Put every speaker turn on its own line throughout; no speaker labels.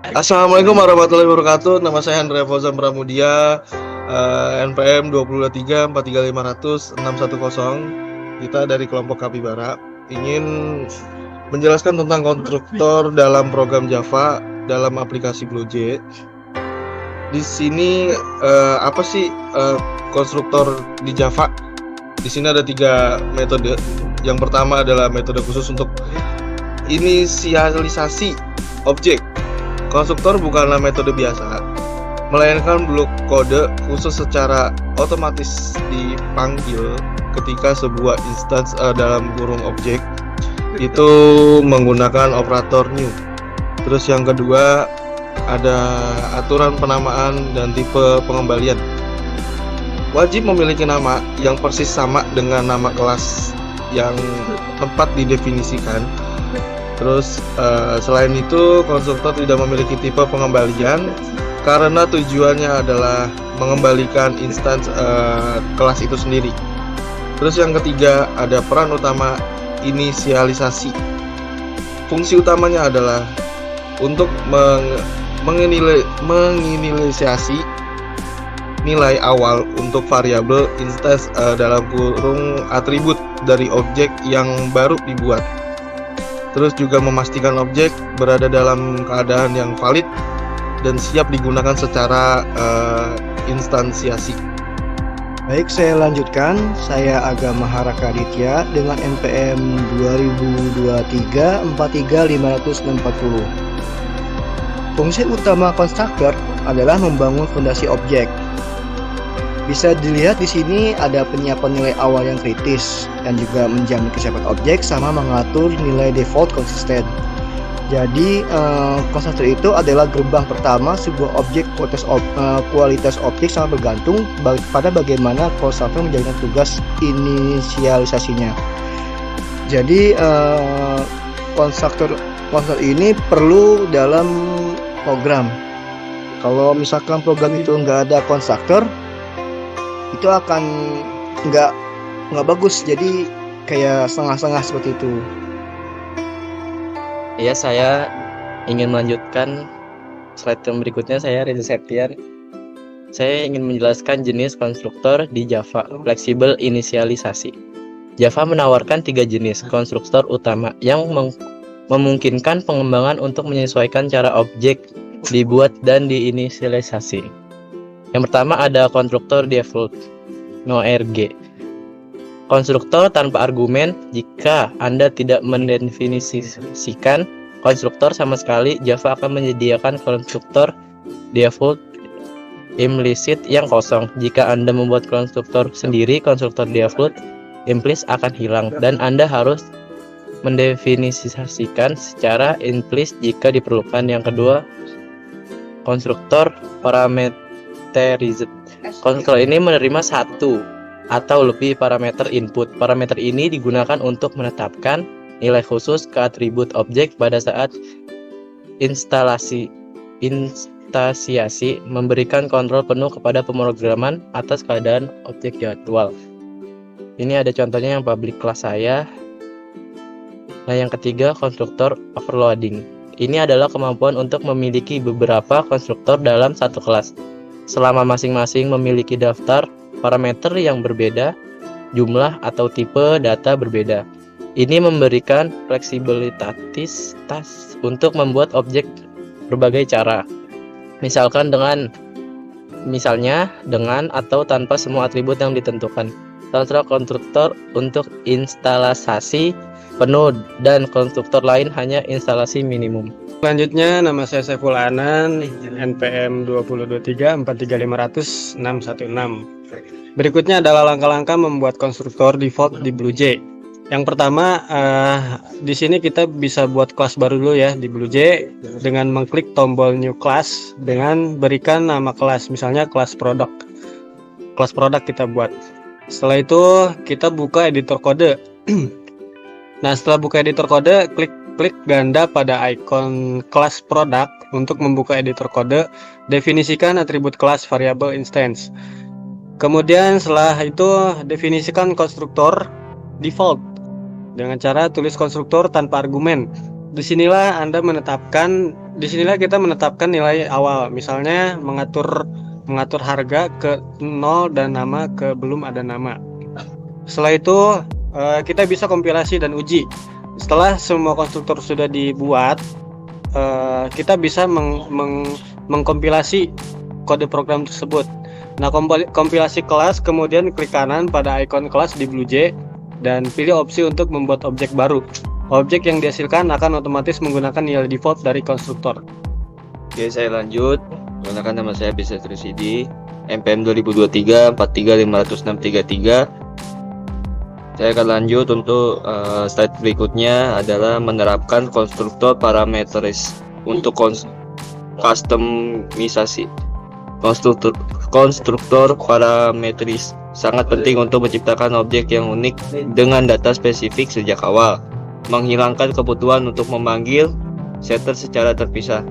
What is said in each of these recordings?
Assalamualaikum warahmatullahi wabarakatuh. Nama saya Andrea Fauzan Pramudia, NPM 223435610. Kita dari kelompok Kapibara ingin menjelaskan tentang konstruktor dalam program Java dalam aplikasi BlueJ. Di sini apa sih konstruktor di Java? Di sini ada 3 metode. Yang pertama adalah metode khusus untuk inisialisasi objek. Konstruktor bukanlah metode biasa, melainkan blok kode khusus secara otomatis dipanggil ketika sebuah instance dalam kurung objek itu menggunakan operator new. Terus yang kedua ada aturan penamaan dan tipe pengembalian. Wajib memiliki nama yang persis sama dengan nama kelas yang tempat didefinisikan. Terus selain itu konstruktor tidak memiliki tipe pengembalian karena tujuannya adalah mengembalikan instance kelas itu sendiri. Terus yang ketiga ada peran utama inisialisasi. Fungsi utamanya adalah untuk menginisiasi nilai awal untuk variabel instance dalam kurung atribut dari objek yang baru dibuat. Terus juga memastikan objek berada dalam keadaan yang valid dan siap digunakan secara instansiasi.
Baik, saya lanjutkan. Saya Aga Maharaka Aditya dengan NPM 2023435640. Fungsi utama konstruktor adalah membangun fondasi objek. Bisa dilihat di sini ada penyiapan nilai awal yang kritis dan juga menjamin kesiapan objek sama mengatur nilai default konsisten. Jadi konstruktor itu adalah gerbang pertama sebuah objek. Kualitas objek sangat bergantung pada bagaimana konstruktor menjalankan tugas inisialisasinya. Jadi konstruktor ini perlu dalam program. Kalau misalkan program itu nggak ada konstruktor, itu akan nggak bagus, jadi kayak setengah-setengah seperti itu.
Ya, saya ingin melanjutkan slide yang berikutnya. Saya Reza Septian. Saya ingin menjelaskan jenis konstruktor di Java, fleksibel inisialisasi. Java menawarkan 3 jenis konstruktor utama yang memungkinkan pengembangan untuk menyesuaikan cara objek dibuat dan diinisialisasi. Yang pertama ada konstruktor default, NoRG. Konstruktor tanpa argumen. Jika Anda tidak mendefinisikan konstruktor sama sekali, Java akan menyediakan konstruktor default implicit yang kosong. Jika Anda membuat konstruktor sendiri, konstruktor default implicit akan hilang dan Anda harus mendefinisikan secara implicit jika diperlukan. Yang kedua, konstruktor parameterized. Konstruktor ini menerima 1 atau lebih parameter input. Parameter ini digunakan untuk menetapkan nilai khusus ke atribut objek pada saat instansiasi, memberikan kontrol penuh kepada pemrograman atas keadaan objek jadwal. Ini ada contohnya yang public class saya. Nah, yang ketiga, konstruktor overloading. Ini adalah kemampuan untuk memiliki beberapa konstruktor dalam satu kelas, selama masing-masing memiliki daftar parameter yang berbeda, jumlah atau tipe data berbeda. Ini memberikan fleksibilitas untuk membuat objek berbagai cara. Misalnya dengan atau tanpa semua atribut yang ditentukan. Contoh konstruktor untuk instalasi penuh dan konstruktor lain hanya instalasi minimum.
Selanjutnya, nama saya Saiful Anan, NPM 202343500616. Berikutnya adalah langkah-langkah membuat konstruktor default di BlueJ. Yang pertama, di sini kita bisa buat kelas baru dulu ya di BlueJ dengan mengklik tombol new class dengan berikan nama kelas, misalnya kelas produk. Kelas produk kita buat. Setelah itu kita buka editor kode. Nah, setelah buka editor kode, klik ganda pada ikon kelas produk untuk membuka editor kode. Definisikan atribut kelas variabel instance. Kemudian setelah itu definisikan konstruktor default dengan cara tulis konstruktor tanpa argumen. Disinilah kita menetapkan nilai awal. Misalnya mengatur harga ke 0 dan nama ke belum ada nama. Setelah itu kita bisa kompilasi dan uji. Setelah semua konstruktor sudah dibuat, kita bisa mengkompilasi kode program tersebut. Nah, kompilasi kelas, kemudian klik kanan pada ikon kelas di BlueJ dan pilih opsi untuk membuat objek baru. Objek yang dihasilkan akan otomatis menggunakan nilai default dari konstruktor.
Oke, saya lanjut. Menggunakan nama saya bisa tercd NPM 2023 4350633. Saya akan lanjut untuk slide berikutnya adalah menerapkan konstruktor parameteris untuk kustomisasi. Konstruktor parametris sangat penting untuk menciptakan objek yang unik dengan data spesifik sejak awal, menghilangkan kebutuhan untuk memanggil setter secara terpisah.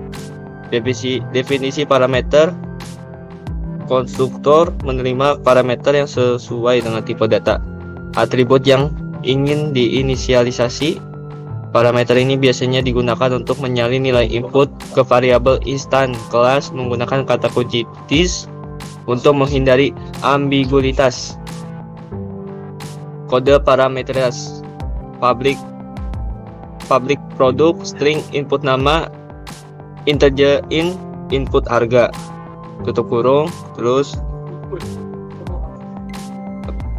Definisi parameter: konstruktor menerima parameter yang sesuai dengan tipe data, atribut yang ingin diinisialisasi. Parameter ini biasanya digunakan untuk menyalin nilai input ke variabel instan kelas menggunakan kata kunci this untuk menghindari ambiguitas. Kode parameters: public produk, string input nama, integer input harga, tutup kurung, terus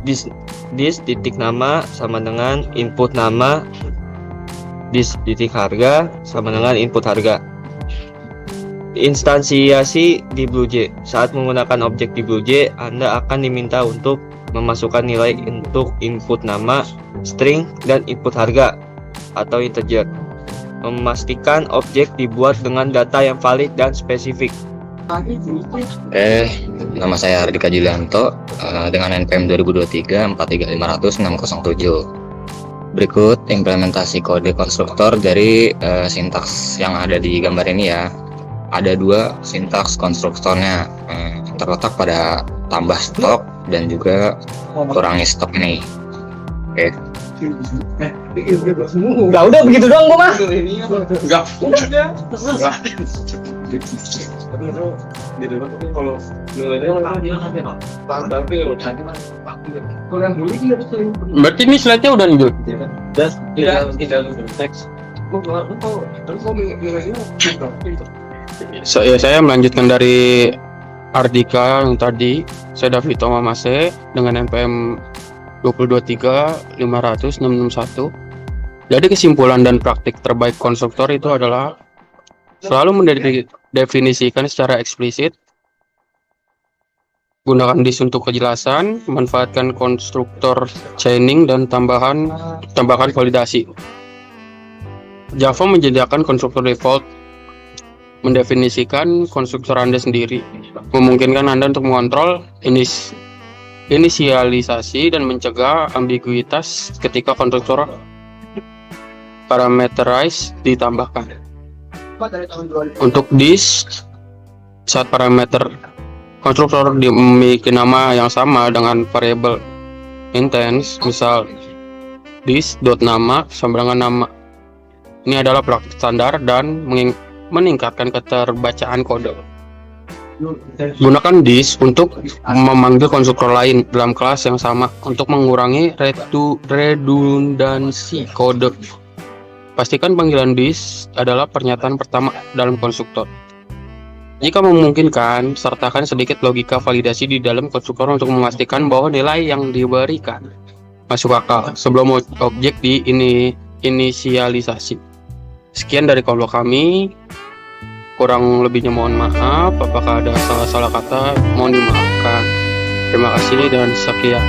this titik nama sama dengan input nama, this titik harga sama dengan input harga. Instansiasi di BlueJ: saat menggunakan objek di BlueJ, Anda akan diminta untuk memasukkan nilai untuk input nama, string, dan input harga atau integer. Memastikan objek dibuat dengan data yang valid dan spesifik.
Nama saya Ardika Julianto dengan NPM 2023 4350607. Berikut implementasi kode konstruktor dari sintaks yang ada di gambar ini ya. Ada dua sintaks konstruktornya, terletak pada tambah stok dan juga kurangi stok ini. Oke.
Enggak, udah begitu doang gua mah.
Berarti ini slide-nya udah lanjut. Saya melanjutkan dari Ardika yang tadi. Saya David Tomamase dengan NPM 2023 500-661. Jadi kesimpulan dan praktik terbaik konstruktor itu adalah selalu mendefinisikan secara eksplisit, gunakan disk untuk kejelasan, manfaatkan konstruktor chaining dan tambahkan validasi. Java menyediakan konstruktor default, mendefinisikan konstruktor Anda sendiri, memungkinkan Anda untuk mengontrol inisialisasi dan mencegah ambiguitas ketika konstruktor parameterize ditambahkan. Untuk disk, saat parameter konstruktor memiliki nama yang sama dengan variabel instance, misal disk.nama sama dengan nama. Ini adalah praktik standar dan meningkatkan keterbacaan kode. Gunakan disk untuk memanggil konstruktor lain dalam kelas yang sama untuk mengurangi redundansi kode. Pastikan panggilan disk adalah pernyataan pertama dalam konstruktor. Jika memungkinkan, sertakan sedikit logika validasi di dalam konstruktor untuk memastikan bahwa nilai yang diberikan masuk akal sebelum objek diinisialisasi. Sekian dari kelompok kami. Kurang lebihnya mohon maaf. Apakah ada salah-salah kata, mohon dimaafkan. Terima kasih dan sekian.